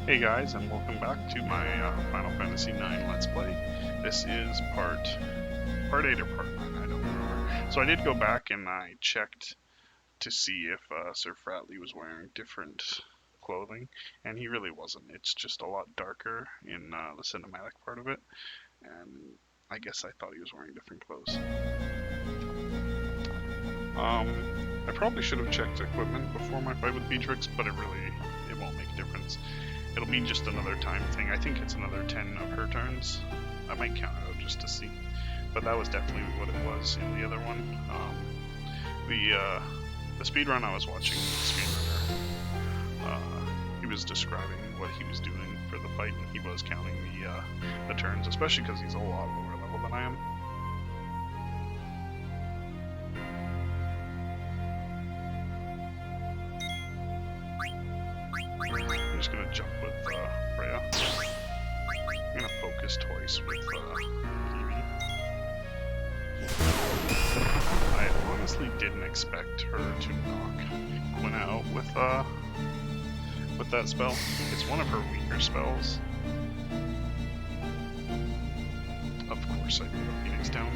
Hey guys, and welcome back to my Final Fantasy IX Let's Play. This is part 8 or part 9, I don't remember. So I did go back and I checked to see if Sir Fratley was wearing different clothing, and he really wasn't. It's just a lot darker in the cinematic part of it, and I guess I thought he was wearing different clothes. I probably should have checked equipment before my fight with Beatrix, but it won't make a difference. It'll be just another time thing. I think it's another 10 of her turns. I might count it out just to see. But that was definitely what it was in the other one. The speedrun I was watching, the speedrunner, he was describing what he was doing for the fight, and he was counting the turns, especially because he's a lot lower level than I am. I'm just gonna jump with Freya. I'm gonna focus twice with Phoebe. I honestly didn't expect her to knock Quina out with that spell. It's one of her weaker spells. Of course I put a Phoenix down.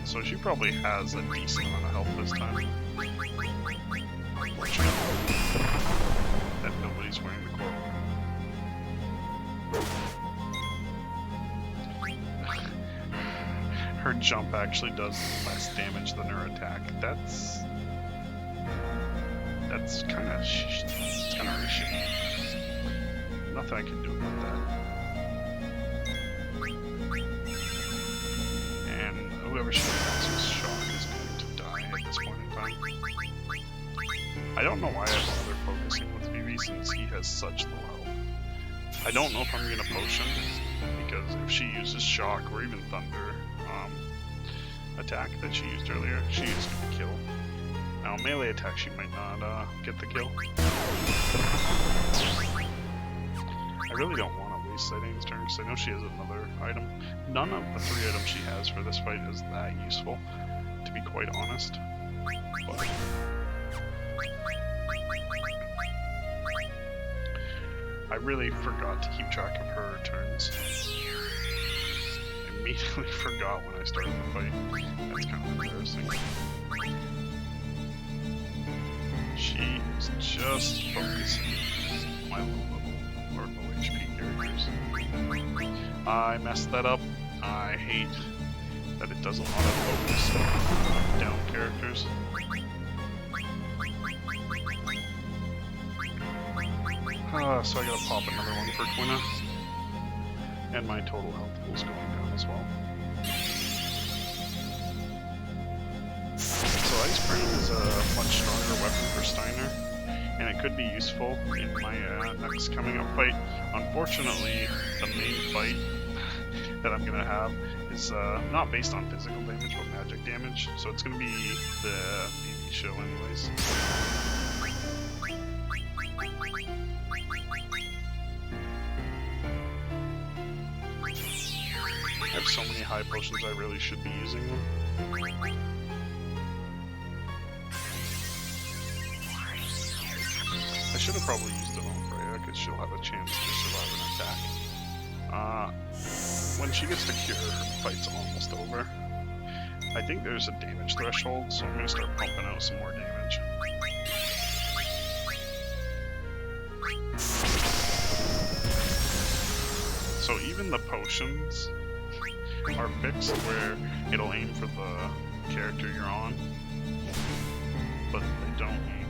So she probably has a decent amount of health this time. That nobody's wearing the coral. Her jump actually does less damage than her attack. That's kind of shitty. Nothing I can do about that. And whoever she attacks with shock is going to die at this point in time. I don't know why I bother focusing with Phoebe since he has such low health. I don't know if I'm going to potion, because if she uses shock or even thunder attack that she used earlier, she is going to kill. Now melee attack she might not get the kill. I really don't want to waste Sightings turn because I know she has another item. None of the 3 items she has for this fight is that useful, to be quite honest. But I really forgot to keep track of her turns. I immediately forgot when I started the fight. That's kind of embarrassing. She is just focusing my low level or low HP characters. I messed that up. I hate that it doesn't want to focus on down characters. So I gotta pop another one for Quina. And my total health pool's going down as well. So Ice Cream is a much stronger weapon for Steiner, and it could be useful in my next coming up fight. Unfortunately, the main fight that I'm gonna have is not based on physical damage, but magic damage. So it's gonna be the BB show anyways. I have so many high potions, I really should be using them. I should have probably used it on Freya, because she'll have a chance to survive an attack. When she gets to cure, her fight's almost over. I think there's a damage threshold, so I'm going to start pumping out some more damage. So even the potions are fixed where it'll aim for the character you're on, but they don't aim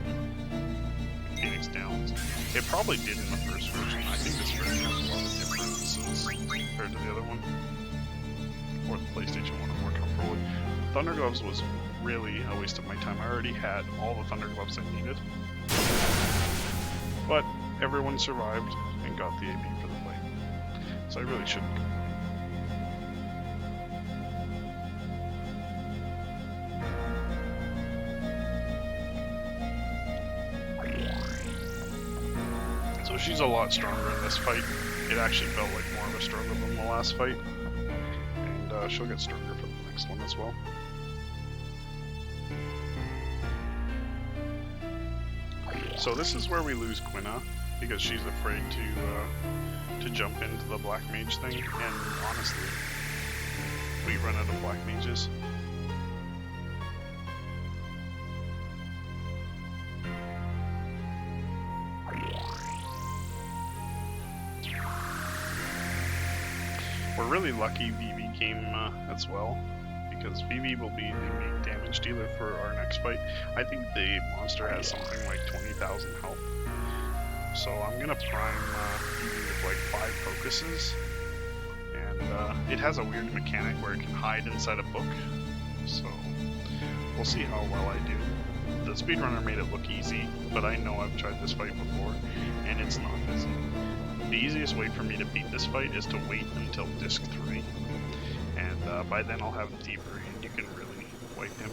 Phoenix Downs. It probably did in the first version. I think this version has a lot of differences compared to the other one, or the PlayStation one I'm more comfortable with. Thunder Gloves was really a waste of my time. I already had all the Thunder Gloves I needed, but everyone survived and got the AP for the fight, so I really shouldn't. So she's a lot stronger in this fight. It actually felt like more of a struggle than the last fight. And she'll get stronger for the next one as well. So this is where we lose Quina, because she's afraid to jump into the Black Mage thing, and honestly, we run out of Black Mages. We're really lucky Vivi came as well, because Vivi will be the main damage dealer for our next fight. I think the monster has something like 20,000 health. So I'm gonna prime Vivi with like 5 focuses, and it has a weird mechanic where it can hide inside a book, so we'll see how well I do. The speedrunner made it look easy, but I know I've tried this fight before, and it's not easy. The easiest way for me to beat this fight is to wait until disc 3, and by then I'll have Deeper and you can really wipe him.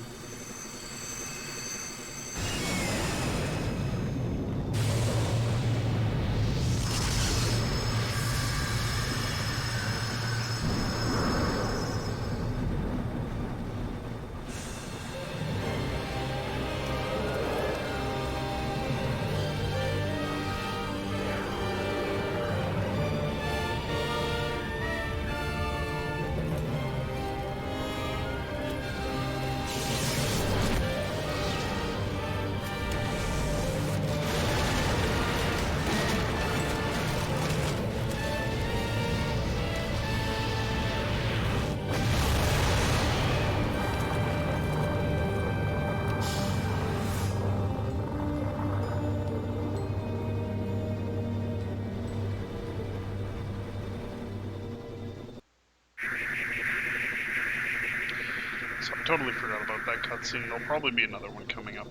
So I totally forgot about that cutscene. There'll probably be another one coming up.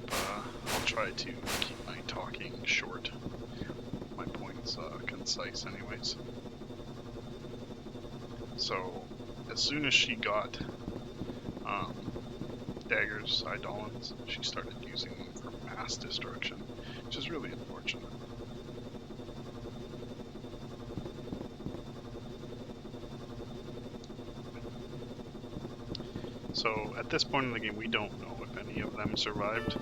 I'll try to keep my talking short. My points concise anyways. So, as soon as she got daggers, Eidolons, she started using them for mass destruction, which is really unfortunate. So at this point in the game, we don't know if any of them survived.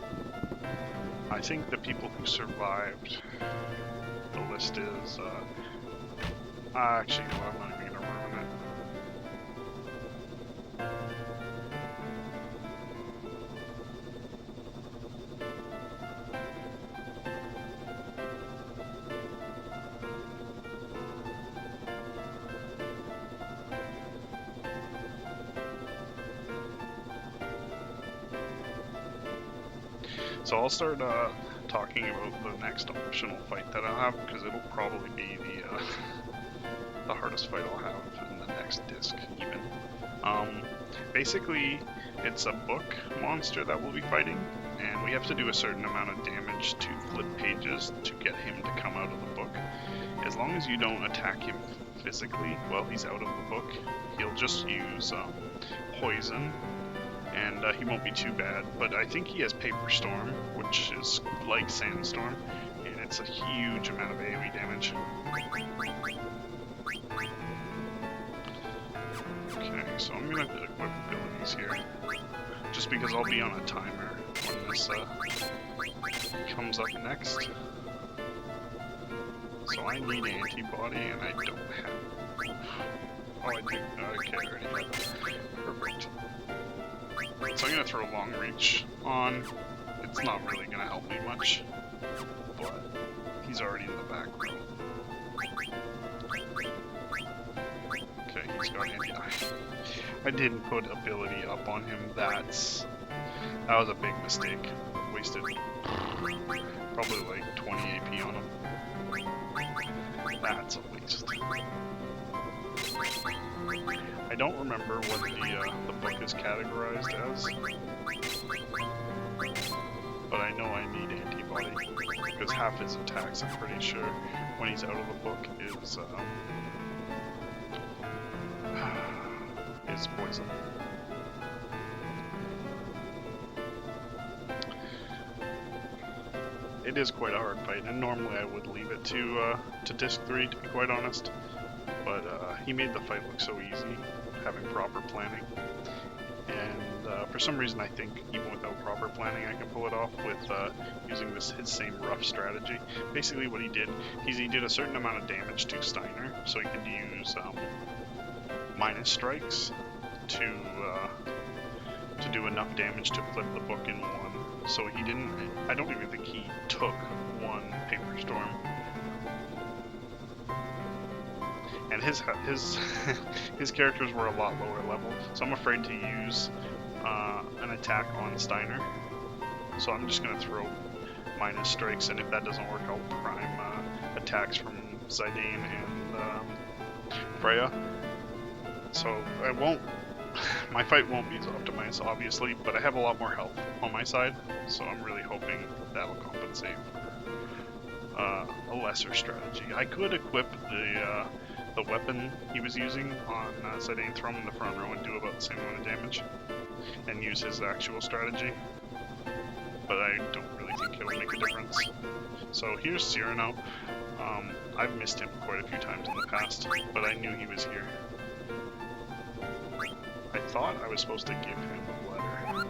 I think the people who survived, the list is, actually, well, I'm not even gonna ruin it. So I'll start talking about the next optional fight that I'll have, because it'll probably be the hardest fight I'll have in the next disc, even. Basically, it's a book monster that we'll be fighting, and we have to do a certain amount of damage to flip pages to get him to come out of the book. As long as you don't attack him physically while he's out of the book, he'll just use poison, and he won't be too bad, but I think he has Paper Storm, which is like Sandstorm, and it's a huge amount of AoE damage. Okay, so I'm gonna equip abilities here, just because I'll be on a timer when this comes up next. So I need antibody, and I don't have. Oh, I do. Okay, I already have it. Perfect. So I'm gonna throw Long Reach on. It's not really gonna help me much, but he's already in the back row. Okay, he's got anti. I didn't put ability up on him. That was a big mistake. Wasted probably like 20 AP on him. That's a waste. I don't remember what the book is categorized as, but I know I need antibody, because half his attacks, I'm pretty sure, when he's out of the book is poison. It is quite a hard fight, and normally I would leave it to disc 3, to be quite honest, but he made the fight look so easy, having proper planning, and for some reason I think even without proper planning I can pull it off with using his same rough strategy. Basically what he did, he did a certain amount of damage to Steiner, so he could use minus strikes to do enough damage to flip the book in one. So he didn't, I don't even think he took one Paper Storm. And his his characters were a lot lower level, so I'm afraid to use an attack on Steiner. So I'm just gonna throw minus strikes, and if that doesn't work, I'll prime attacks from Zidane and Freya. So I won't. My fight won't be as optimized, obviously, but I have a lot more health on my side, so I'm really hoping that'll compensate a lesser strategy. I could equip the weapon he was using on Zidane, throw him in the front row and do about the same amount of damage, and use his actual strategy, but I don't really think it'll make a difference. So here's Cyrano. I've missed him quite a few times in the past, but I knew he was here. I thought I was supposed to give him a letter.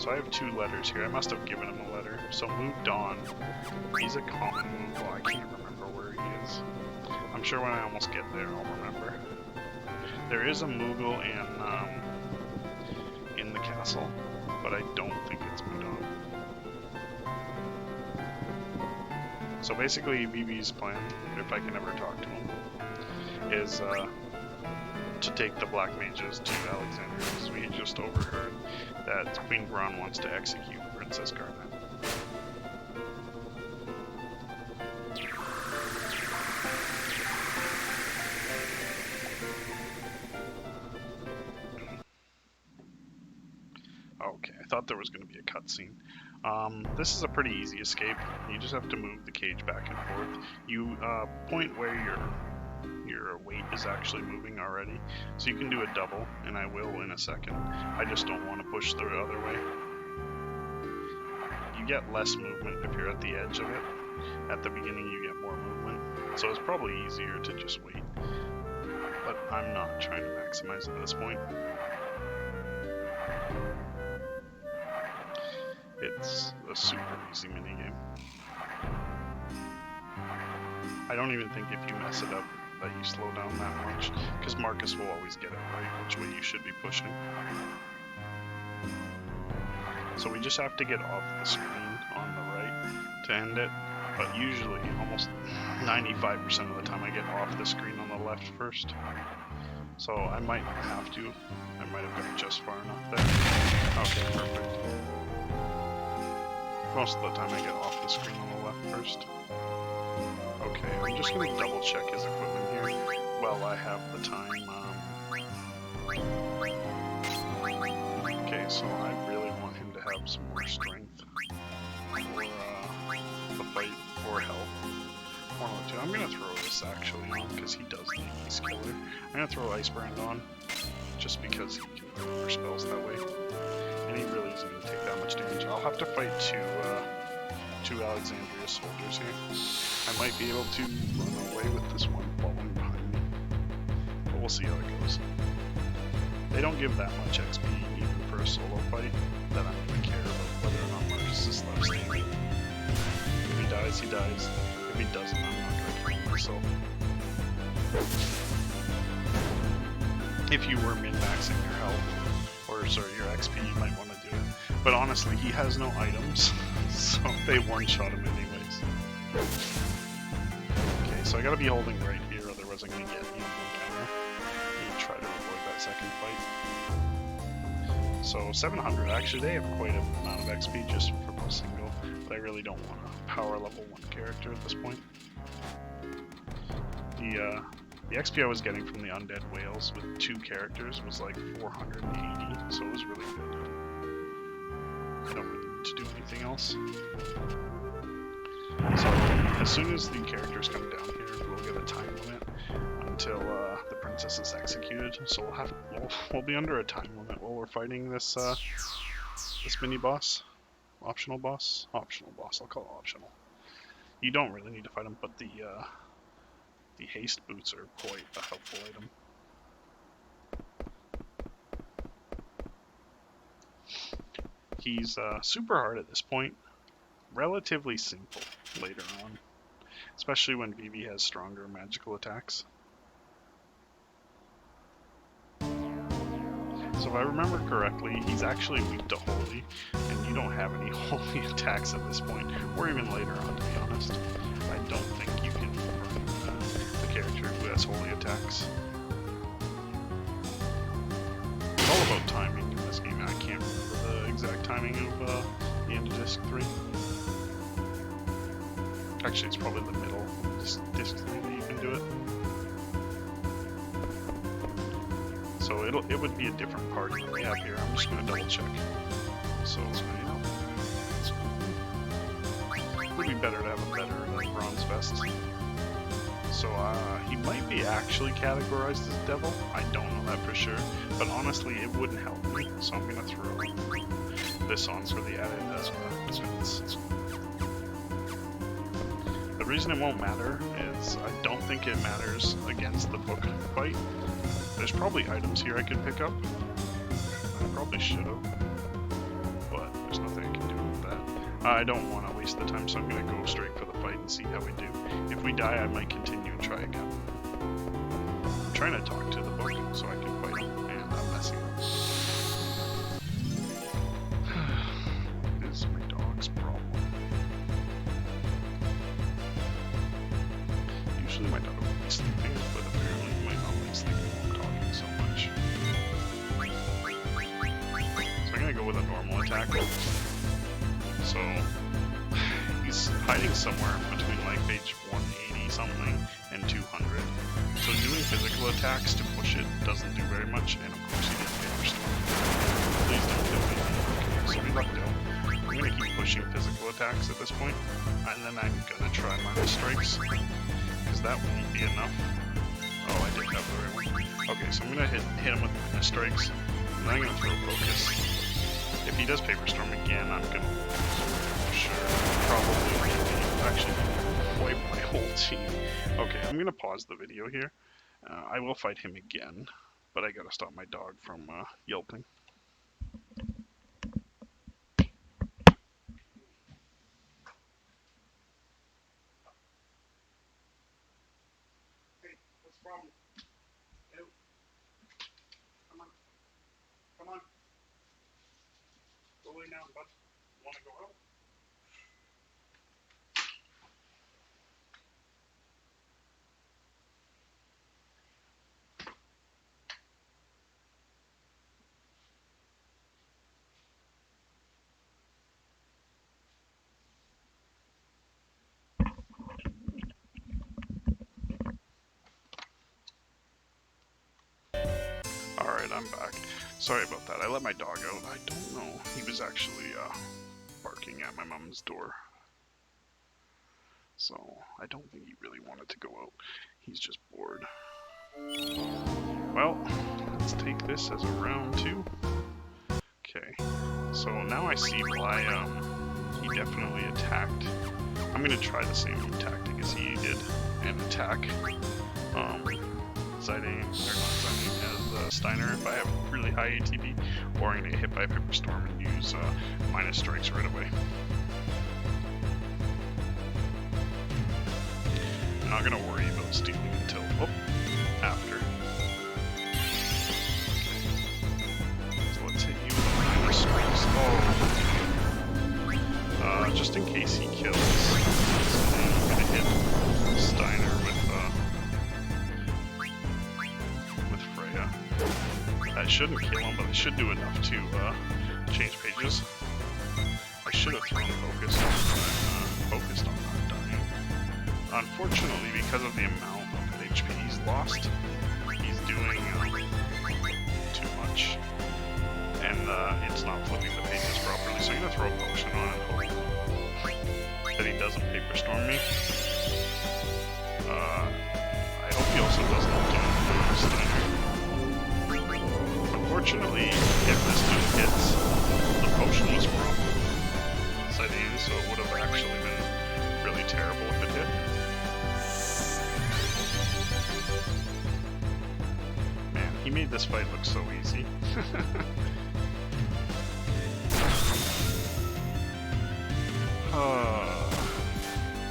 So I have 2 letters here. I must have given him a letter. So moved on. He's a common Moogle. I can't remember where he is. I'm sure when I almost get there, I'll remember. There is a Moogle in the castle, but I don't think it's Moudon. So basically, BB's plan, if I can ever talk to him, is to take the Black Mages to Alexandria, because we just overheard that Queen Braun wants to execute Princess Garnet. Okay, I thought there was going to be a cutscene. This is a pretty easy escape. You just have to move the cage back and forth. You point where your weight is actually moving already, so you can do a double, and I will in a second. I just don't want to push the other way. You get less movement if you're at the edge of it. At the beginning you get more movement, so it's probably easier to just wait. But I'm not trying to maximize it at this point. It's a super easy minigame. I don't even think if you mess it up that you slow down that much, because Marcus will always get it right which way you should be pushing. So we just have to get off the screen on the right to end it, but usually almost 95% of the time I get off the screen on the left first. So I might have to. I might have gone just far enough there. Okay, perfect. Most of the time I get off the screen on the left first. Okay, I'm just going to double check his equipment here while I have the time. Okay, so I really want him to have some more strength for the fight or health. One or two. I'm going to throw this actually on because he does need Beast Killer. I'm going to throw Ice Brand on just because he can do more spells that way. And he really isn't going to take that much damage. I'll have to fight two Alexandria soldiers here. I might be able to run away with this one following behind me, but we'll see how it goes. They don't give that much XP even for a solo fight that I don't even care about whether or not Marcus is left standing. If he dies, he dies. If he doesn't, I'm not going to kill myself. If you were min-maxing your health, or sorry, your XP, you might want to do it. But honestly, he has no items, so they one-shot him anyways. Okay, so I gotta be holding right here, otherwise I'm gonna get the encounter. And try to avoid that second fight. So 700, actually they have quite an amount of XP just for the single, but I really don't want a power level 1 character at this point. The XP I was getting from the Undead Whales with 2 characters was like 480, so it was really good. I don't really need to do anything else. So as soon as the characters come down here, we'll get a time limit until the princess is executed. So we'll be under a time limit while we're fighting this this mini boss, optional boss. I'll call it optional. You don't really need to fight him, but the haste boots are quite a helpful item. He's super hard at this point. Relatively simple later on. Especially when Vivi has stronger magical attacks. So if I remember correctly, he's actually weak to Holy, and you don't have any Holy attacks at this point, or even later on, to be honest. I don't think you can run the character who has Holy attacks. It's all about timing in this game, and I can't remember the exact timing of the end of Disc 3. Actually, it's probably the middle of Disc 3 that you can do it. So it would be a different party that we have here. I'm just going to double check. So it would be better to have a better bronze vest. So he might be actually categorized as devil. I don't know that for sure, but honestly it wouldn't help me. So I'm going to throw this on for the added defense. The reason it won't matter is I don't think it matters against the book fight. There's probably items here I could pick up. I probably should have, but there's nothing I can do with that. I don't want to waste the time, so I'm going to go straight for the fight and see how we do. If we die, I might continue and try again. I'm trying to talk to the book so I can fight him, and I'm messing up. This is my dog's problem. Usually my dog would be sleeping, but apparently my dog is sleeping while I'm talking so much. So I'm gonna go with a normal attack. So he's hiding somewhere between like page 180 something and 200. So doing physical attacks to push it doesn't do very much, and of course he didn't Paper Storm. Please don't kill me. Okay, so we lucked out. I'm gonna keep pushing physical attacks at this point, and then I'm gonna try minus strikes. That won't be enough. Oh, I did have the right one. Okay, so I'm gonna hit him with minus strikes, and then I'm gonna throw focus. If he does Paper Storm again, I'm gonna for sure probably actually wipe my whole team. Okay, I'm gonna pause the video here. I will fight him again, but I gotta stop my dog from yelping. Problem. Ew. Come on. Come on. Go lay down, bud. Want to go out? Alright, I'm back. Sorry about that. I let my dog out. I don't know. He was actually barking at my mom's door. So I don't think he really wanted to go out. He's just bored. Well, let's take this as a round 2. Okay. So now I see why he definitely attacked. I'm gonna try the same tactic as he did and attack Steiner if I have really high ATB, or I'm gonna get hit by a Paper Storm and use minus strikes right away. I'm not gonna worry about stealing until after. Okay. So let's hit you with minus strikes. Oh, just in case he kills, I'm gonna hit Steiner with Freya. That shouldn't kill him, but it should do enough to change pages. I should have thrown focus on focused on not dying. Unfortunately, because of the amount of HP he's lost, he's doing too much. And it's not flipping the pages properly, so I'm gonna throw a potion on and hope that he doesn't Paper Storm me. I hope he also doesn't do Steiner. Unfortunately, if this dude hits, the potion was from Sidene, so it would have actually been really terrible if it hit. Man, he made this fight look so easy.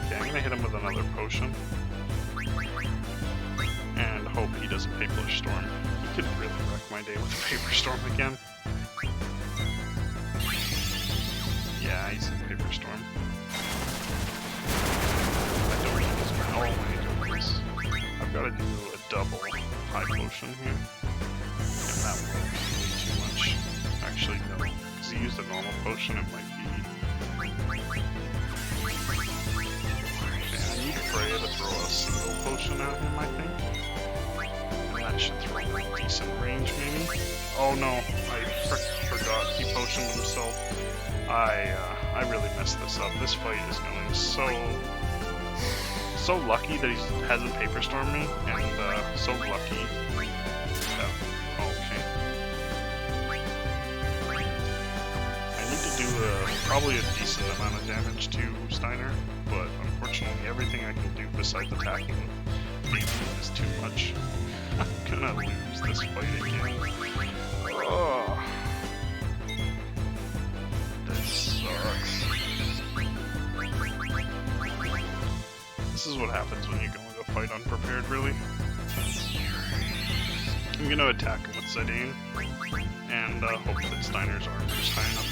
Okay, I'm gonna hit him with another potion. And hope he doesn't Paper Storm. He could really wreck my day with a Paper Storm again. Yeah, he's in Paper Storm. I don't need his all my abilities. I've got to do a double high potion here. And that will be too much. Actually, no. Because he used a normal potion, it might be... Okay, I need Freya to throw a single potion at him, I think. And that should throw a decent range, maybe? Oh no, I forgot he potioned himself. I really messed this up. This fight is going so lucky that he hasn't Paper Stormed me, and so lucky that... Okay. I need to do probably a decent amount of damage to Steiner, but unfortunately everything I can do besides attacking is too much. I'm gonna lose this fight again. Oh. This is what happens when you go into a fight unprepared, really. I'm going to attack him with Zidane, and hope that Steiner's armor is high enough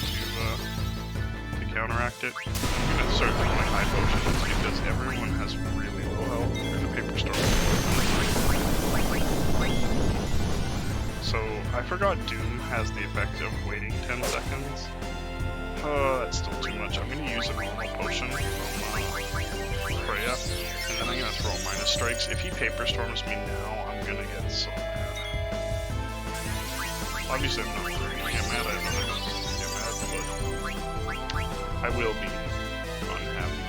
to counteract it. I'm going to start with my high potions, because everyone has really low health in a Paper Storm. So, I forgot Doom has the effect of waiting 10 seconds. That's still too much. I'm going to use a normal potion from Freya, and then I'm going to throw minus strikes. If he Paper Storms me now, I'm going to get so mad. Obviously I'm not going to get mad, I know I'm not going to get mad, but I will be unhappy.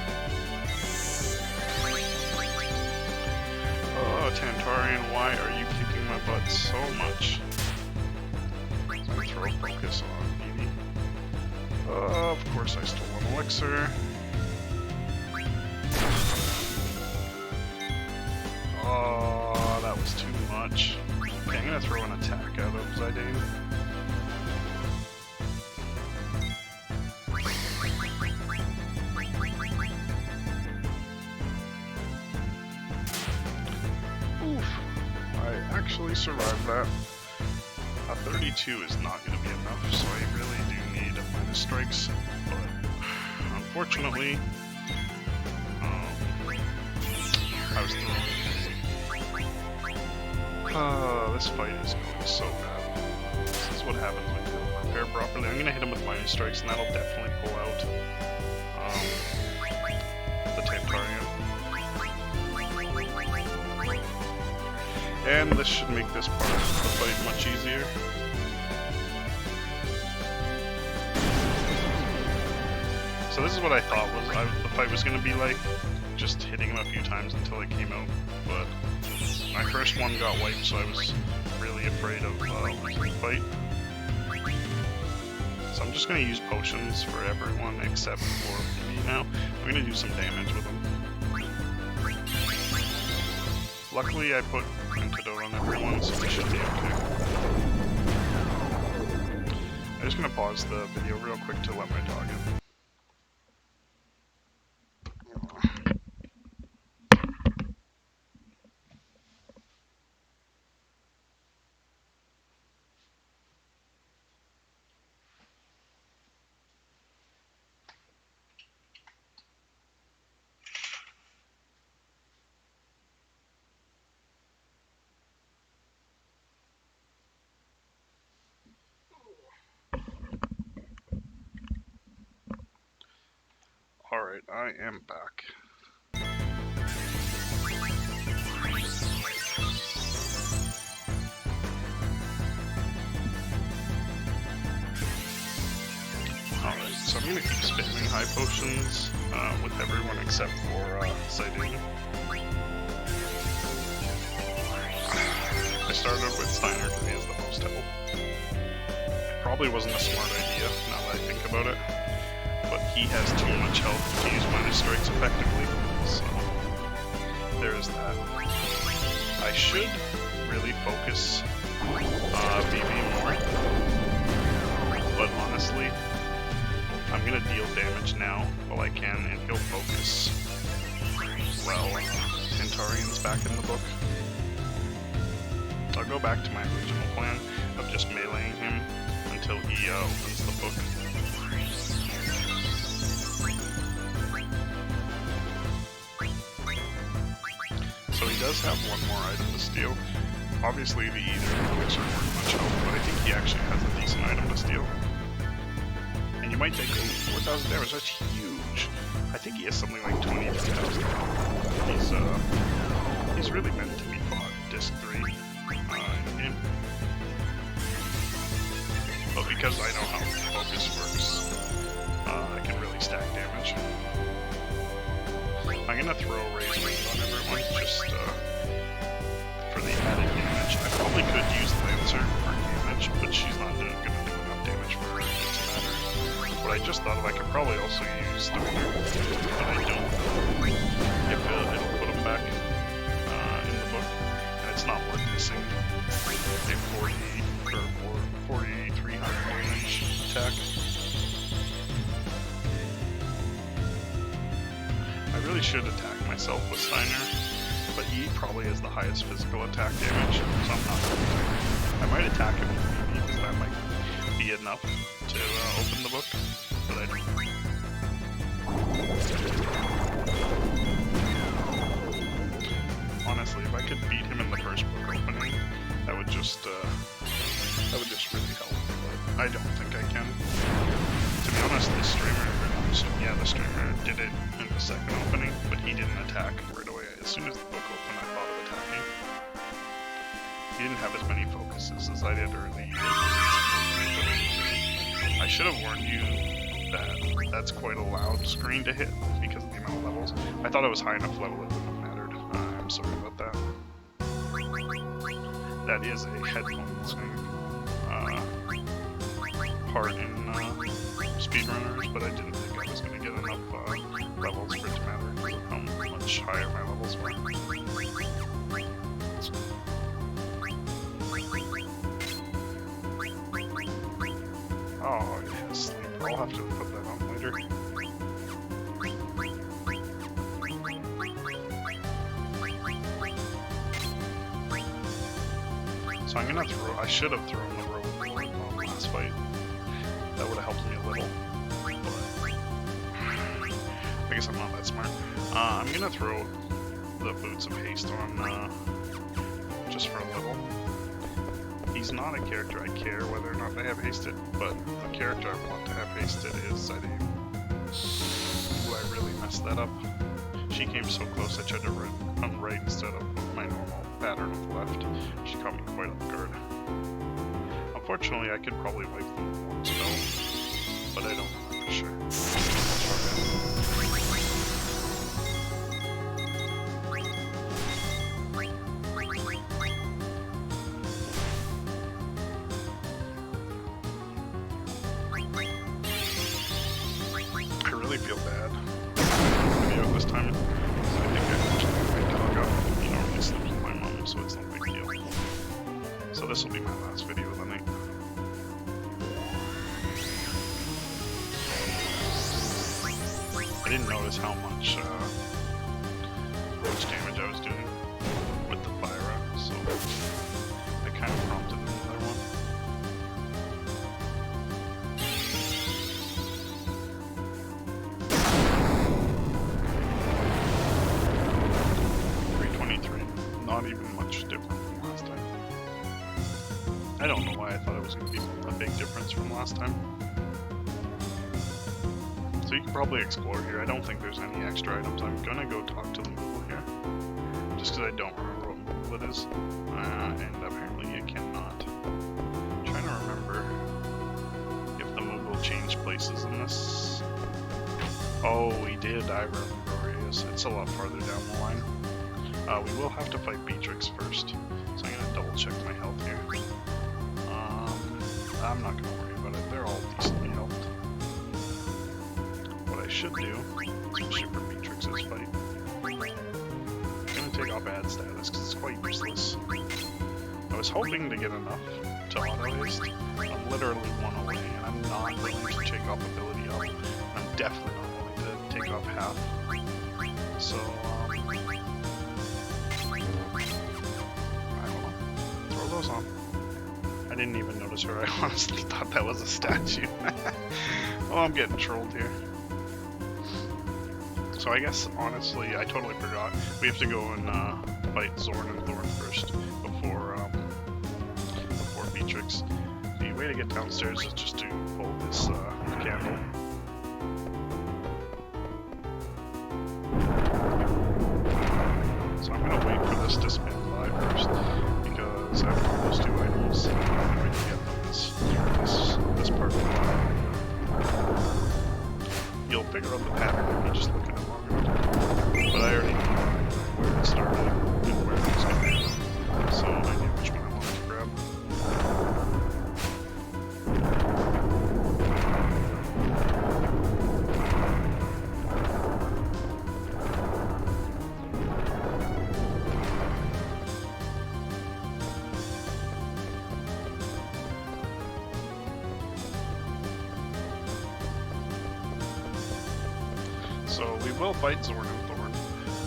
Oh, Tantarian, why are you kicking my butt so much? I'm going to throw focus on Phoebe. Of course I stole an elixir. Oh, that was too much. Okay, I'm gonna throw an attack out of Zidane. Oof. I actually survived that. A 32 is not going to be enough, so I really do need a minus strikes, but unfortunately, I was throwing this fight is going so bad. This is what happens when you don't prepare properly. I'm going to hit him with minus strikes, and that'll definitely pull out the Tantarian. And this should make this part of the fight much easier. So this is what I thought the fight was going to be like, just hitting him a few times until it came out, but my first one got wiped, so I was really afraid of losing the fight. So I'm just going to use potions for everyone except for me now. I'm going to do some damage with them. Luckily I put antidote on everyone, so they should be okay. I'm just going to pause the video real quick to let my dog in. Alright, I am back. Alright, so I'm gonna keep spamming high potions with everyone except for Zidane. I started with Steiner because he has the most health. Probably wasn't a smart idea now that I think about it. But he has too much health to use minus strikes effectively, so there is that. I should really focus BB more, but honestly, I'm gonna deal damage now while I can, and he'll focus. Well, Centaurians back in the book. I'll go back to my original plan of just meleeing him until he opens the book. So he does have one more item to steal. Obviously the Ether and Elixir weren't much help, but I think he actually has a decent item to steal. And you might think, oh, 4,000 damage, that's huge. I think he has something like 23,000. He's really meant to be fought disc 3 in game. But because I know how focus works, I can really stack damage. I'm gonna throw Raise Wind on everyone just for the added damage. I probably could use Lancer for damage, but she's not gonna do enough damage for it to matter. But I just thought I could probably also use Steiner, but I don't. If it'll put him back in the book, and it's not worth missing a 40 or 4,300 damage attack. I really should attack myself with Steiner, but he probably has the highest physical attack damage, so I'm not going to. I might attack him with BB, because that might be enough to open the book, but I don't. Honestly, if I could beat him in the first book opening, that would just really help, but I don't think I can. To be honest, the streamer did it in the second opening, but he didn't attack right away. As soon as the book opened, I thought of attacking. He didn't have as many focuses as I did early. I should have warned you that that's quite a loud screen to hit because of the amount of levels. I thought it was high enough level it wouldn't have mattered. I'm sorry about that. That is a headphones part in speedrunners, but I didn't think I was going to get enough levels for it to matter how much higher my levels were. Oh, yeah, sleep. I'll have to put that on later. So I'm gonna throw. I should have thrown the rope on last fight. That would have helped me a little. But I guess I'm not that smart. I'm gonna throw the Boots of Haste on just for a little. He's not a character I care whether or not they have hasted, but the character I want to have hasted is Zidane. Ooh, I really messed that up. She came so close I tried to run right instead of my normal pattern of left. She caught me quite off guard. Unfortunately, I could probably wipe them with one spell, but I don't know for sure. I really feel bad video this time. I think I actually got my dog up. He normally sleeps with my mom, so it's no big deal. So this will be my last video of the night. I didn't notice how much damage I was doing with the Fyra, so I kind of prompted another one. Not even much different from last time. I don't know why I thought it was going to be a big difference from last time. So you can probably explore here. I don't think there's any extra items. I'm going to go talk to the Moogle here. Just because I don't remember what Moogle it is. And apparently you cannot. I'm trying to remember if the Moogle changed places in this. Oh, he did. I remember where he is. It's a lot farther down the line. We will have to fight Beatrix first, so I'm gonna double check my health here. I'm not gonna worry about it, they're all decently helped. What I should do, especially for Beatrix's fight, I'm gonna take off add status because it's quite useless. I was hoping to get enough to auto haste. I'm literally one away, and I'm not willing to take off ability up. I'm definitely not willing to take off half. So, I don't know. Throw those on. I didn't even notice her. I honestly thought that was a statue. Oh, I'm getting trolled here. So I guess, honestly, I totally forgot. We have to go and fight Zorn and Thorn first before Beatrix. The way to get downstairs is just to pull this candle. So I'm gonna wait for this to spin by first, because after those two items, I'm going to get them this part of the map. You'll figure out the pattern if you just look at it long enough. But I already knew where it started and where it was going, so I knew which one I wanted to grab. So we will fight Zorn and Thorn.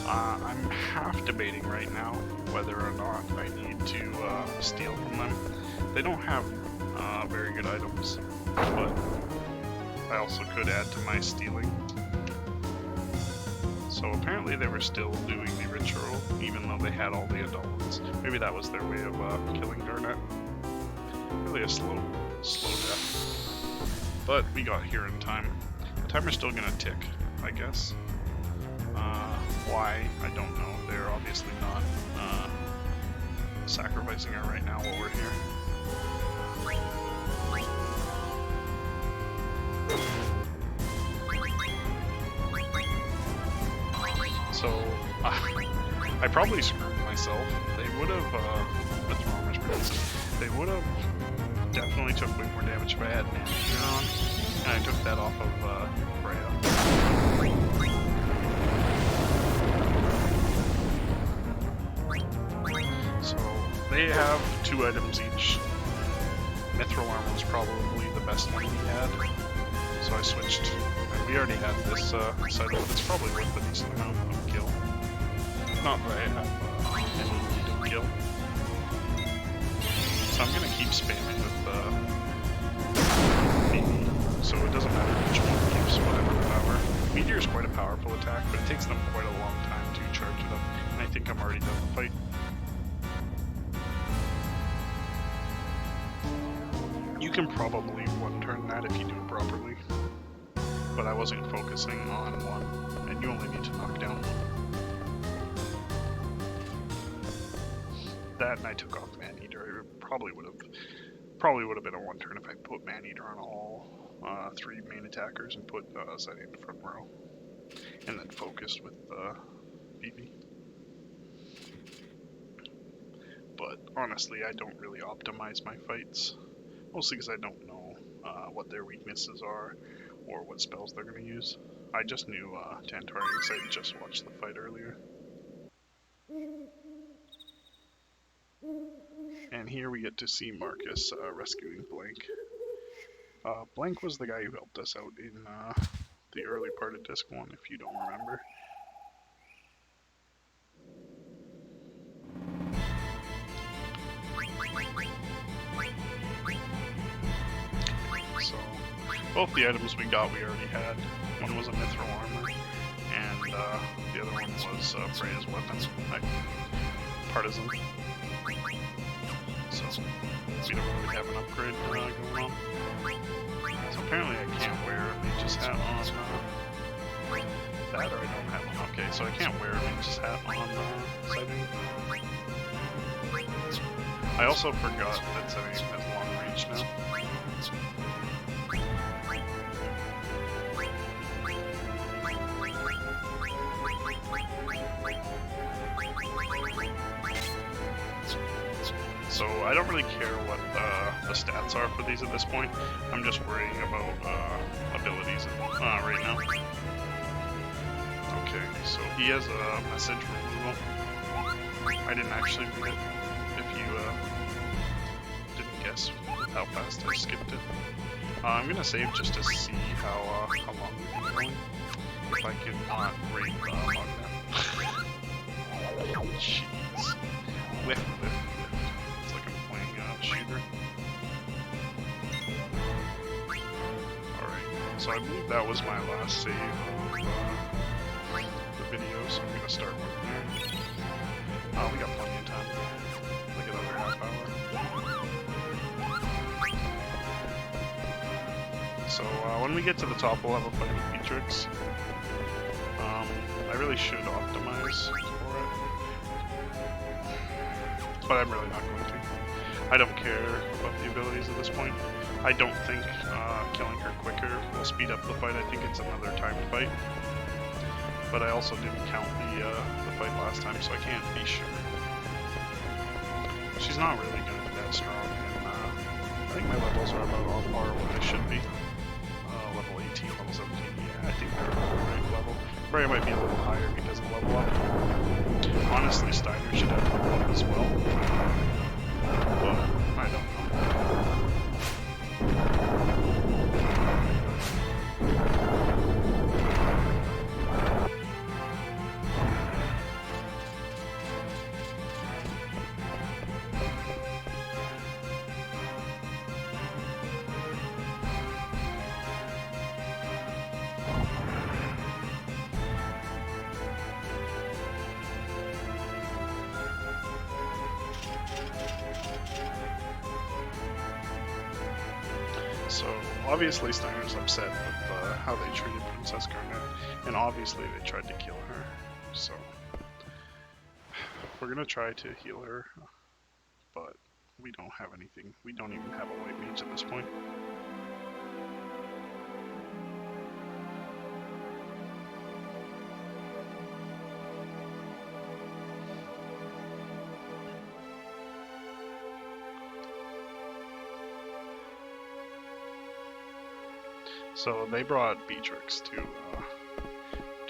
I'm half debating right now whether or not I need to steal from them. They don't have very good items, but I also could add to my stealing. So apparently they were still doing the ritual, even though they had all the adults. Maybe that was their way of killing Garnet. Really a slow death. But we got here in time. The timer's still gonna tick, I guess. Why? I don't know. They're obviously not sacrificing her right now while we're here. So, I probably screwed myself. They would have, with Romer's Prince, they would have definitely took way more damage if I had Maneater on, and I took that off of Freya. So they have 2 items each. Mithril armor was probably the best one he had, so I switched. And we already had this side, but it's probably worth a decent amount of kill. Not that I have any need to kill. So I'm gonna keep spamming with Baby, so it doesn't matter which one gives whatever power. Meteor is quite a powerful attack, but it takes them quite a long time to charge it up, and I think I'm already done the fight. You can probably one-turn that if you do it properly, but I wasn't focusing on one, and you only need to knock down one. That, and I took off Maneater. It probably would have been a one-turn if I put Maneater on all 3 main attackers and put Zeddy in the front row, and then focused with BB. But honestly, I don't really optimize my fights. Mostly because I don't know what their weaknesses are or what spells they're going to use. I just knew Tantari because I just watched the fight earlier. And here we get to see Marcus rescuing Blank. Blank was the guy who helped us out in the early part of Disc 1, if you don't remember. So, both the items we got we already had. One was a Mithril armor, and the other one was Freya's weapon, Partisan. So, we don't really have an upgrade going on. So apparently I can't wear a Mage's hat on that, or I don't have one. Okay, so I can't wear a Mage's hat on Zeddy. I also forgot that Zeddy has long range now. So I don't really care what the stats are for these at this point. I'm just worrying about abilities right now. Okay, so he has a message removal. I didn't actually read it, if you didn't guess how fast I skipped it. I'm gonna save just to see how long we've been going. If I can not raid the Hognet. Jeez. Whiff, whiff, whiff. It's like I'm playing a shooter. Alright, so I believe that was my last save of the video, so I'm gonna start working there. Oh, we got plenty of time. Like another half hour. So when we get to the top, we'll have a fight with Beatrix. I really should optimize for it, but I'm really not going to. I don't care about the abilities at this point. I don't think killing her quicker will speed up the fight. I think it's another timed fight. But I also didn't count the fight last time, so I can't be sure. She's not really going to be that strong, and I think my levels are about on par where they should be. Level 18, level 17, yeah, I think they're about the right level. Probably might be a little higher because of level up. Honestly, Steiner should have level up as well. But I don't know. So, obviously Steiner's upset with how they treated Princess Garnet, and obviously they tried to kill her, so we're gonna try to heal her, but we don't have anything. We don't even have a white mage at this point. So they brought Beatrix to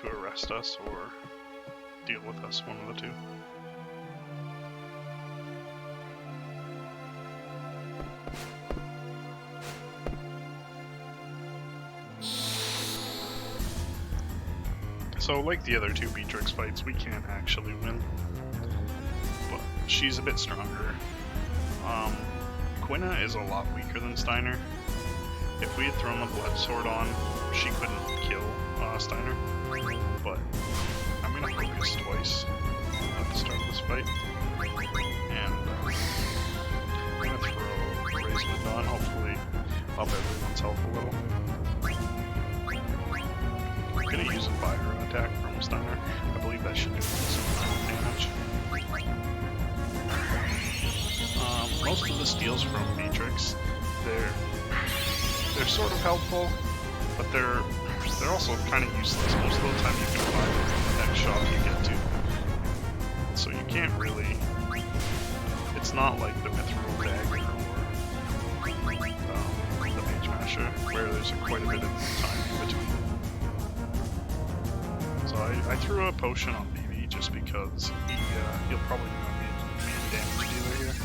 arrest us or deal with us, one of the two. So like the other two Beatrix fights, we can't actually win, but she's a bit stronger. Quina is a lot weaker than Steiner. If we had thrown the Blood Sword on, she couldn't kill Steiner, but I'm going to focus twice at the start of this fight, and I'm going to throw Raise Wind on, hopefully up everyone's health a little. I'm going to use a fire attack from Steiner. I believe that should do some damage. Most of the steals from Beatrix, they're sort of helpful, but they're also kind of useless. Most of the time you can find the next shop you get to. So you can't really... It's not like the Mithril Dagger or the Mage Masher, where there's quite a bit of time in between. So I threw a potion on BB just because he'll probably be a main damage dealer here.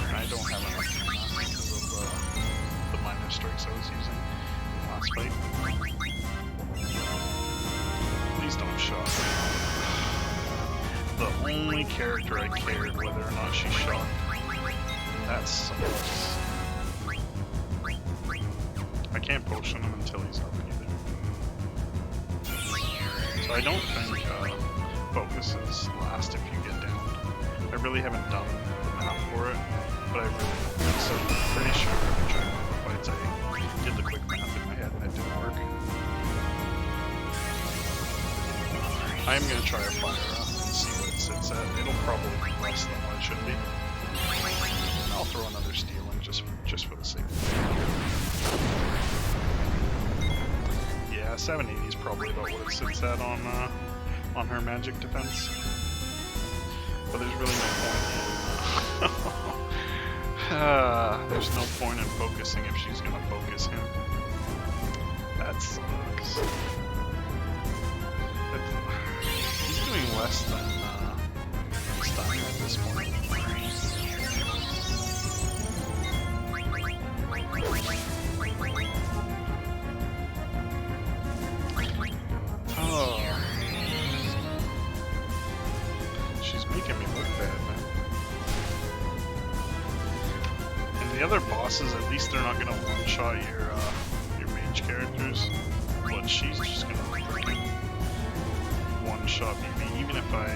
And I don't have enough because of the minor strikes I was using last fight. Please don't shot. The only character I cared whether or not she shot. That sucks. I can't potion him until he's up either. So I don't think focuses last if you get down. I really haven't done the math for it, but I really don't think so. I'm pretty sure every try one of the fights I did the quick math in my head and it didn't work. I am going to try a fire up and see what it sits at. It'll probably be less than what it should be. I'll throw another steal in just for the sake of it. Yeah, 780 is probably about what it sits at on her magic defense. But there's really no point in there's no point in focusing if she's gonna focus him. That sucks. He's doing less than Steiner at this point. she's making me look bad, man. And the other bosses, at least they're not gonna one-shot your mage characters, but she's just gonna freaking one-shot me. Even if I,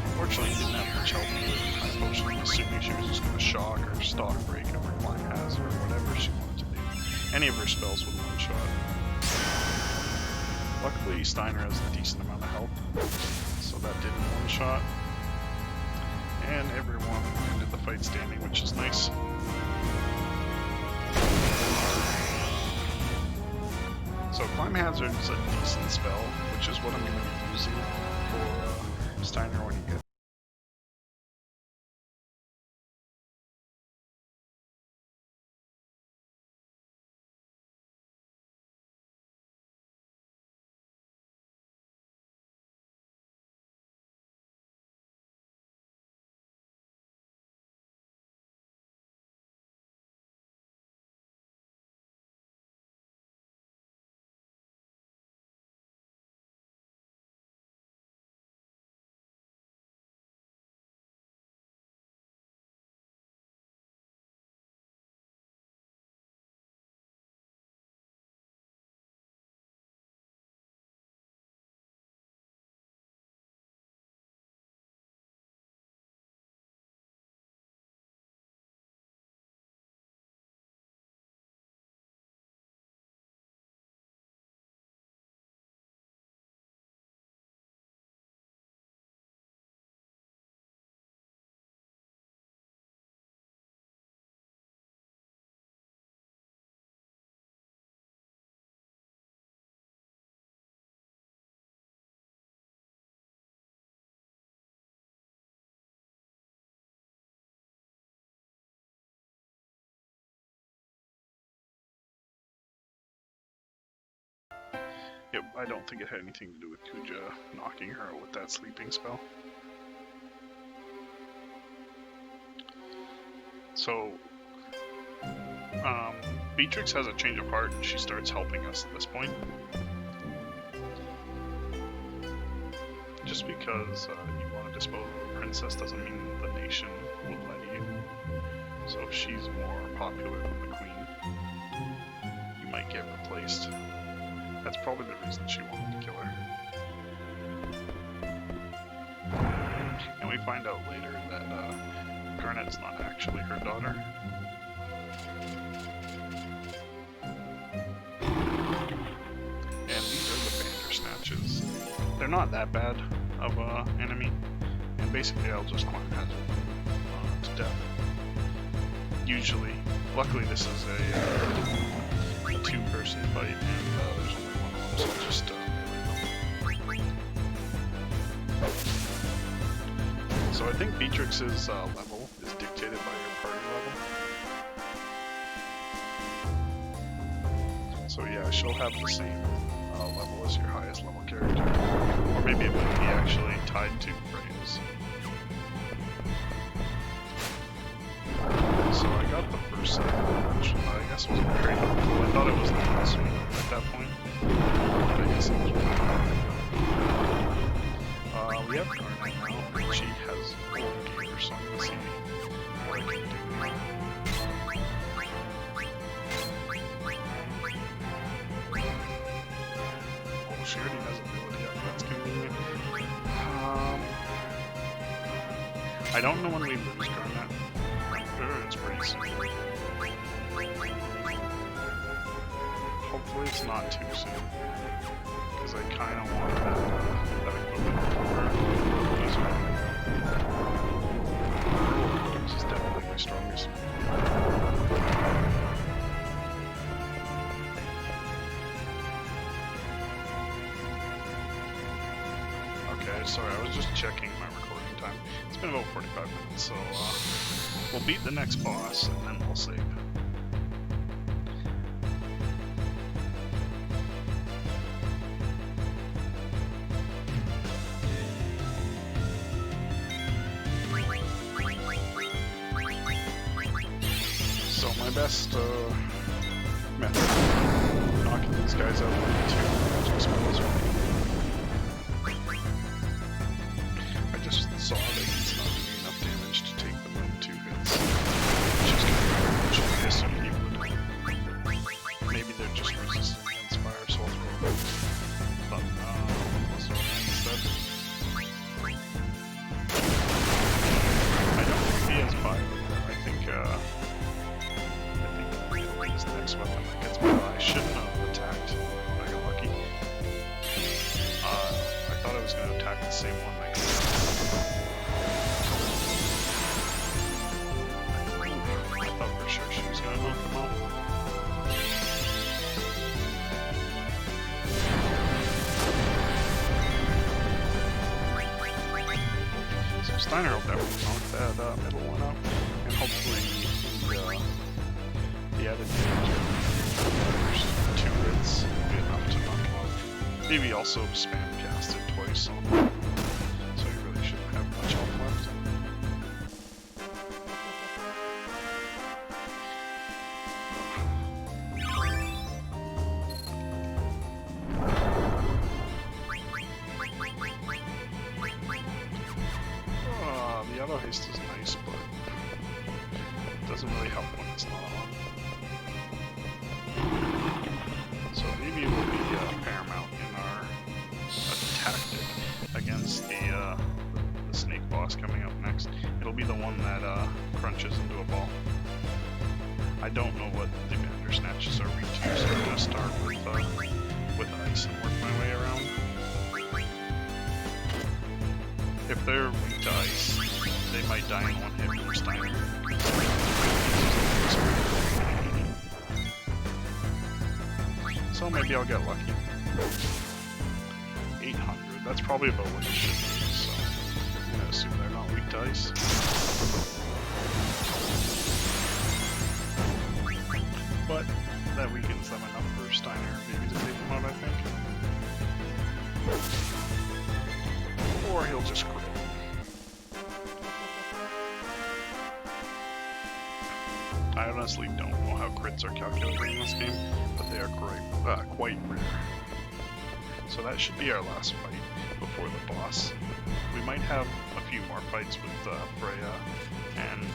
unfortunately, didn't have much help with my potion, I'm assuming she was just gonna shock or stock break or climb hazard or whatever she wanted to do. Any of her spells would one-shot. Luckily, Steiner has a decent amount of health, so that didn't one-shot. And everyone ended the fight standing, which is nice. So Climb Hazard is a decent spell, which is what I'm going to be using for Steiner when he gets. Yep, I don't think it had anything to do with Kuja knocking her out with that sleeping spell. So, Beatrix has a change of heart and she starts helping us at this point. Just because you want to dispose of a princess doesn't mean the nation will let you. So if she's more popular than the queen, you might get replaced. That's probably the reason she wanted to kill her. And we find out later that Garnet's not actually her daughter. And these are the Bandersnatches. They're not that bad of an enemy. And basically I'll just climb hazard them to death. Usually. Luckily this is a two-person fight and there's only one of them, so just So I think Beatrix's level is dictated by your party level. So yeah, she'll have the same level as your highest level character. Or maybe it might be actually tied to Freya's. So I got the first set, which I guess wasn't very helpful. I thought it was the last one at that point, but I guess it was really we have Garnet now, and she has old gear, so I'm gonna see what I can do. Oh, she already has ability up, that's convenient. I don't know when we lose Garnet. It's pretty soon. Hopefully it's not too soon, because I kind of want that equipment for her. She's definitely my strongest. Okay, sorry, I was just checking my recording time. It's been about 45 minutes, so we'll beat the next boss and then we'll save. So my best method of knocking these guys out with 2 magic spells. I just saw that So Steiner will definitely knock that middle one up, and hopefully the added damage of 2 hits will be enough to knock him off. Maybe also spam cast it twice on him, so he really shouldn't have much health left. The auto haste is nice, but it doesn't really help when it's not on. So maybe it will be paramount in our tactic against the snake boss coming up next. It'll be the one that crunches into a ball. I don't know what the Bandersnatches are weak to, so I'm gonna start with ice and work my way around. If they're weak to ice, they might die in one hit from Steiner. So maybe I'll get lucky. 800, that's probably about what it should be, so I'm gonna assume they're not weak to ice. But that weakens them enough for Steiner maybe to take them out, I think. Or he'll just crit. I honestly don't know how crits are calculated in this game, but they are quite rare. So that should be our last fight before the boss. We might have a few more fights with Freya and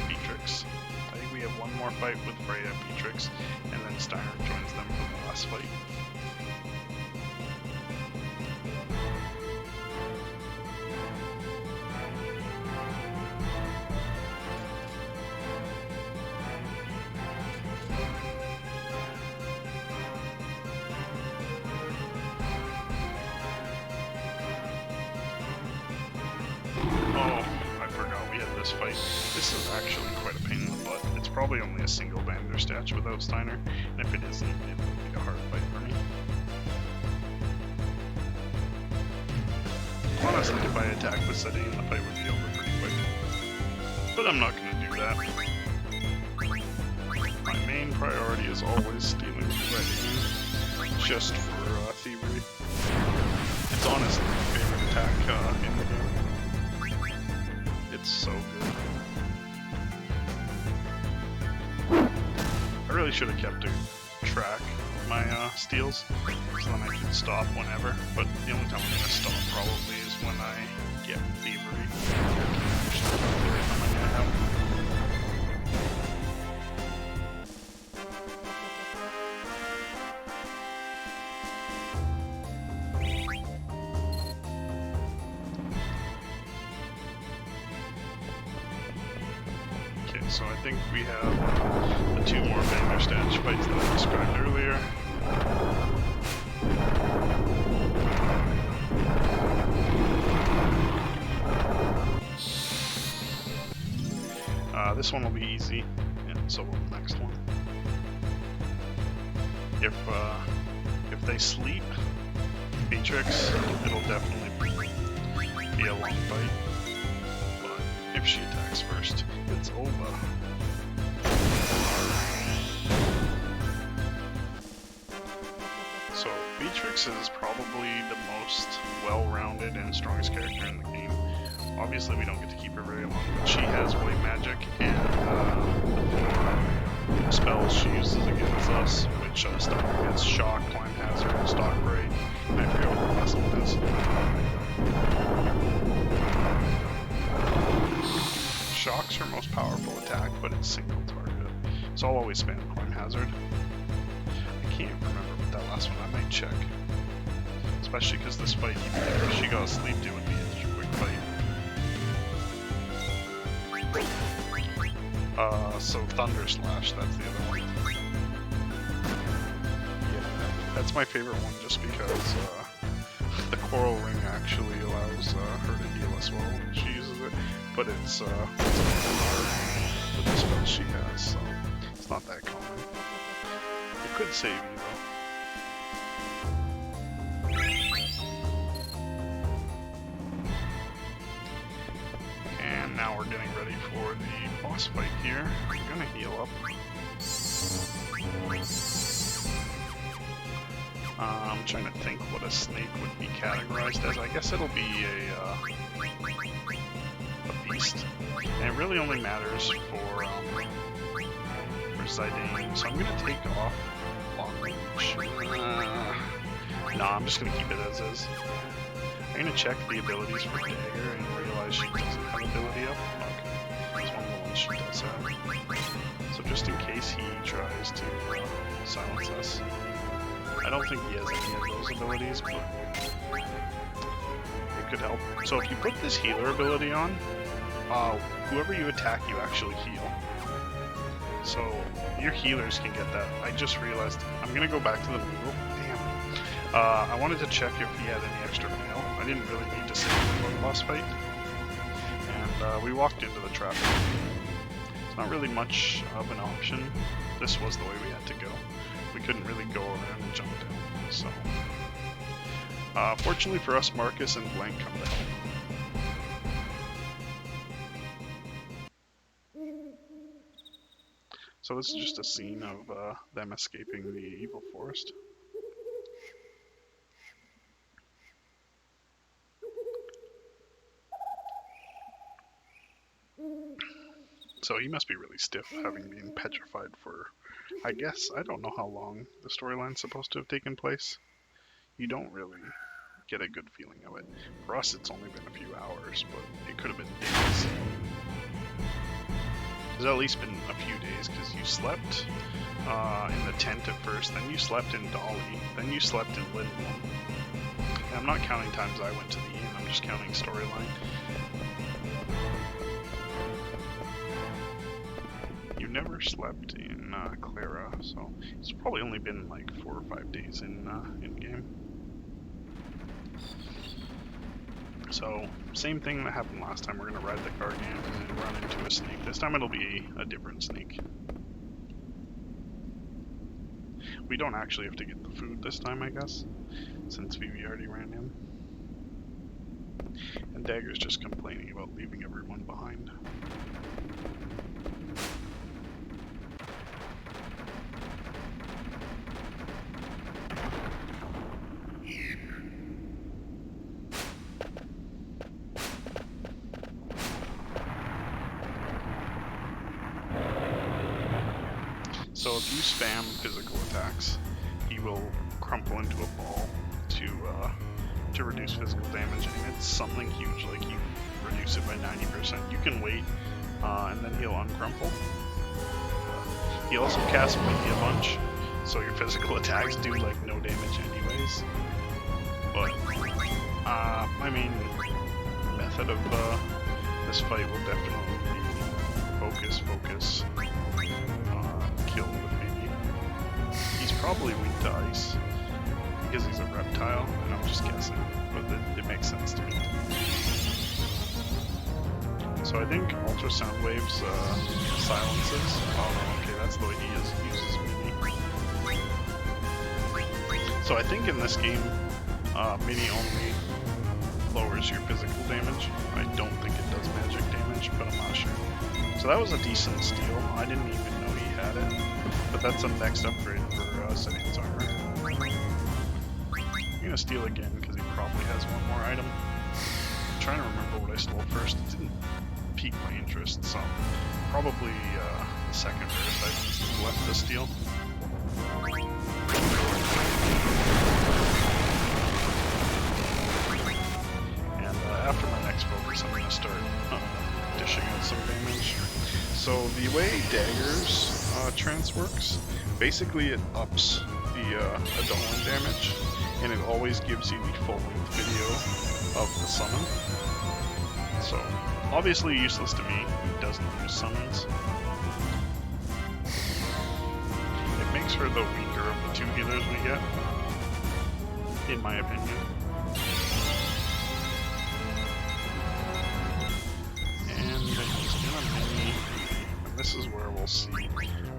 Beatrix. I think we have one more fight with Freya and Beatrix, and then Steiner joins them for the last fight. Fight. This is actually quite a pain in the butt. It's probably only a single Bandersnatch without Steiner, and if it isn't, it will be a hard fight for me. Honestly, if I attack with Sedaine, the fight would be over pretty quick. But I'm not going to do that. My main priority is always stealing Ready, just for thievery. It's honestly my favorite attack in the game. It's so good. I really should have kept a track of my steals, so then I could stop whenever, but the only time I'm going to stop probably is when I get thievery. I can actually calculate how many I have. So I think we have the 2 more Bandersnatch fights that I described earlier. This one will be easy, and so will the next one. If they sleep, Beatrix, it'll definitely be a long fight. If she attacks first, it's over. So Beatrix is probably the most well-rounded and strongest character in the game. Obviously we don't get to keep her very long, but she has white magic, and the spells she uses against us, which stuff against Shock, Climb Hazard, Stock Break, and I forget what the last one is. Shock's her most powerful attack, but it's single target. So I'll always spam Climb Hazard. I can't remember what that last one, I might check. Especially because this fight, even if she got sleep, it would be a quick fight. So Thunder Slash, that's the other one. Yeah, that's my favorite one just because the Coral Ring actually allows her to heal as well when she uses it, but it's hard with the spells she has, so it's not that common. It could save you though. now we're getting ready for the boss fight here. I'm gonna heal up. I'm trying to think what a snake would be categorized as. I guess it'll be a beast. And it really only matters for residing. So I'm gonna take off long range. No, I'm just gonna keep it as is. I'm gonna check the abilities for Dagger and realize she doesn't have ability up. Okay, it's one of the ones she does have. So just in case he tries to silence us. I don't think he has any of those abilities, but it could help. So if you put this healer ability on, whoever you attack, you actually heal. So your healers can get that. I just realized I'm gonna go back to the Moogle. Damn. I wanted to check if he had any extra mail. I didn't really need to save him for the boss fight. And we walked into the trap. It's not really much of an option. This was the way we had to go. We couldn't really go around and jump down. So, fortunately for us, Marcus and Blank come to help. So this is just a scene of them escaping the evil forest. So he must be really stiff, having been petrified for, I guess, I don't know how long the storyline's supposed to have taken place. You don't really get a good feeling of it. For us, it's only been a few hours, but it could have been days. It's at least been a few days, because you slept in the tent at first, then you slept in Dolly, then you slept in Lindblom. And I'm not counting times I went to the inn, I'm just counting storyline. You never slept in Clara, so it's probably only been like 4 or 5 days in game. So same thing that happened last time. We're gonna ride the Gargant and run into a snake. This time it'll be a different snake. We don't actually have to get the food this time, I guess, since Vivi already ran in. And Dagger's just complaining about leaving everyone behind. So if you spam physical attacks, he will crumple into a ball to reduce physical damage, and it's something huge, like you reduce it by 90%. You can wait, and then he'll uncrumple. He also casts Media Bunch, so your physical attacks do like no damage anyways. But my main method of this fight will definitely be focus, kill with Minion. He's probably weak to ice because he's a reptile, and I'm just guessing, but it makes sense to me. So I think ultrasound waves silences. Oh no, okay, that's the way he uses Mini. So I think in this game, Mini only lowers your physical damage. I don't think it does magic damage, but I'm not sure. So that was a decent steal. I didn't even know he had it, but that's a next upgrade for Zidion's armor. I'm gonna steal again because he probably has one more item. I'm trying to remember what I stole first. It didn't pique my interest, so probably the second rarest items left to steal. And after my next focus, I'm gonna start dishing out some damage. So the way Dagger's trance works, basically it ups the Adolin damage, and it always gives you the full-length video of the summon. So obviously useless to me who doesn't use summons. It makes her the weaker of the two healers we get, in my opinion. And he's gonna mini, and this is where we'll see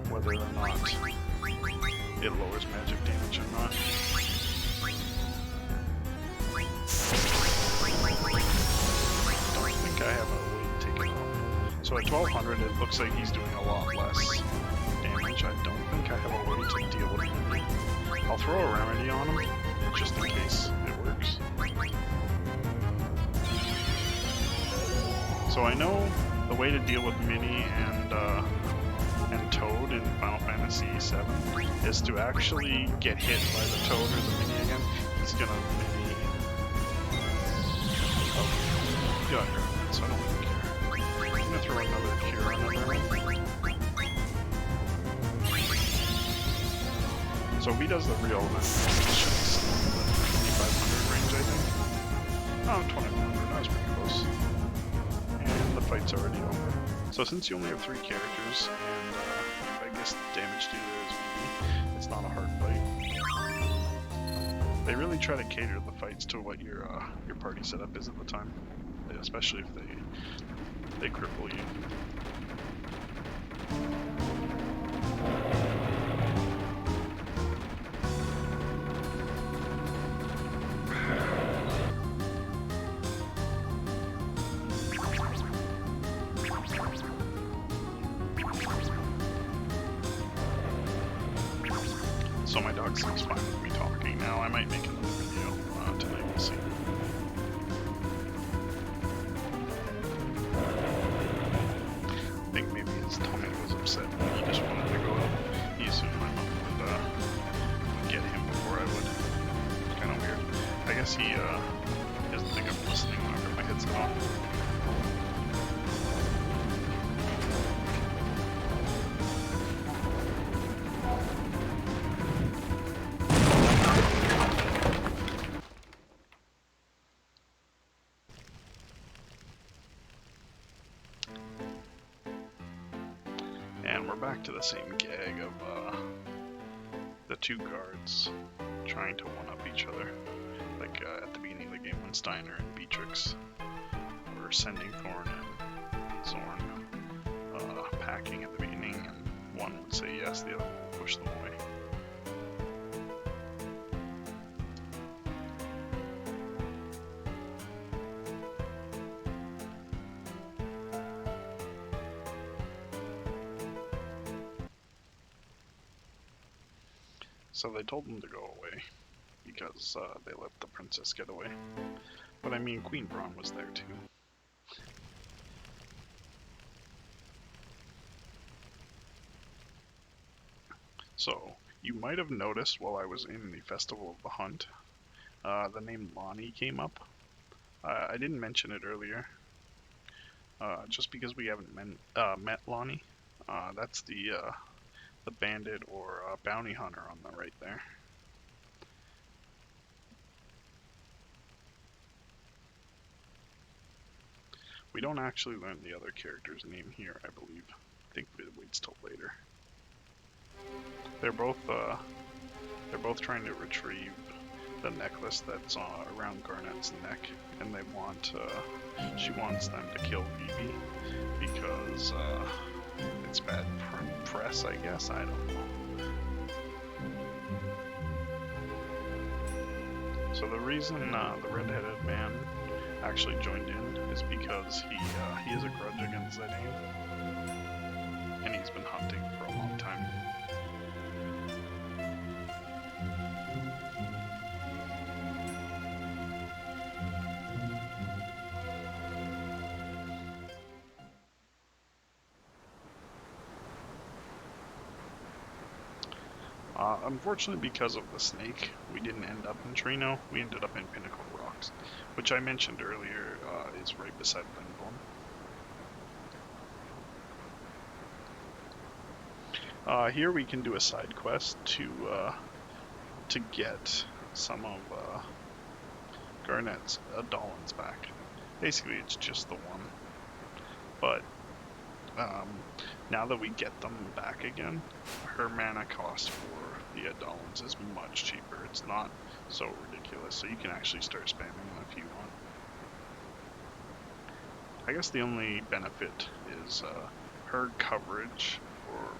whether or not it lowers magic damage or not. I don't think I have a way to take it off. So at 1200, it looks like he's doing a lot less damage. I don't think I have a way to deal with him. I'll throw a remedy on him, just in case it works. So I know the way to deal with Minnie and Toad in Final Fantasy VII is to actually get hit by the Toad or the Minnie again. He's gonna Minnie. Oh, got her, so I don't really care. I'm gonna throw another cure on him. So if he does the real, then it should be somewhere in the 2500 range, I think. Oh, 2100, that was pretty close. And the fight's already over. So since you only have 3 characters, and I guess damage dealer is VV, it's not a hard fight. They really try to cater the fights to what your party setup is at the time, especially if they cripple you. So my dog seems fine with me talking now. I might make another video tonight, we'll see. I think maybe his tummy was upset and he just wanted to go up. He assumed my mom would get him before I would. It's kind of weird. I guess he doesn't think I'm listening when I put my headset on. And we're back to the same gag of the 2 guards trying to one-up each other. Like at the beginning of the game when Steiner and Beatrix were sending Thorn and Zorn packing at the beginning, and one would say yes, the other would push them away. So they told them to go away, because they let the princess get away. But I mean, Queen Braun was there too. So, you might have noticed while I was in the Festival of the Hunt, the name Lonnie came up. I didn't mention it earlier, just because we haven't met Lonnie. That's the bandit or bounty hunter on the right there. We don't actually learn the other character's name here, I believe. I think it waits till later. They're both trying to retrieve the necklace that's around Garnet's neck, and they want she wants them to kill Vivi because it's bad press, I guess. I don't know. So the reason the red-headed man actually joined in is because he has a grudge against Zidane, and he's been hunting for a long time. Unfortunately, because of the snake, we didn't end up in Trino. We ended up in Pinnacle Rocks, which I mentioned earlier is right beside Lindblom. Here we can do a side quest to get some of Garnet's Adolins back. Basically, it's just the one. But now that we get them back again, her mana cost for the Adolins is much cheaper. It's not so ridiculous, so you can actually start spamming them if you want. I guess the only benefit is her coverage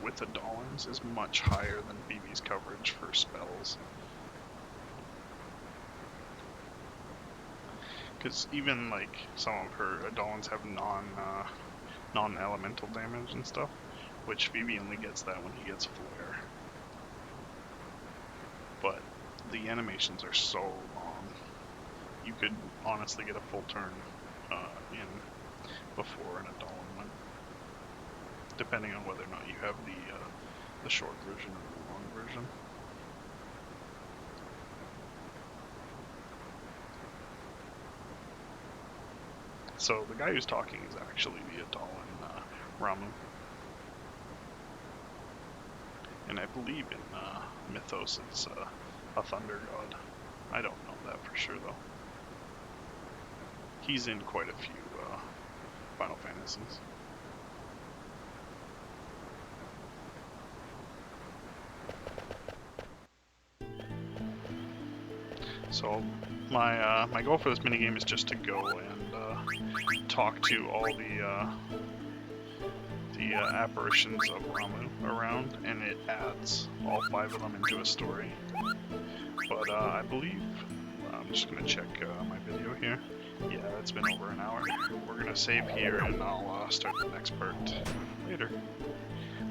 with Adolins is much higher than Vivi's coverage for spells. Because even like some of her Adolins have non-elemental damage and stuff, which Phoebe only gets that when he gets Flare. But the animations are so long. You could honestly get a full turn in before an Adalin went, depending on whether or not you have the short version or the long version. So the guy who's talking is actually the Adalin Ramuh. And I believe in Mythos it's a thunder god. I don't know that for sure though. He's in quite a few Final Fantasies. So my goal for this minigame is just to go and talk to all the apparitions of Ramuh around, and it adds all 5 of them into a story. But I believe, I'm just going to check my video here. Yeah, it's been over an hour. We're going to save here and I'll start the next part later.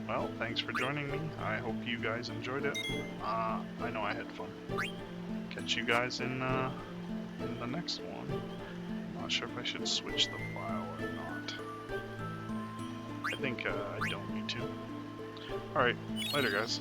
Well, thanks for joining me. I hope you guys enjoyed it. I know I had fun. Catch you guys in the next one. I'm not sure if I should switch the file or not. I think I don't need to. Alright, later guys.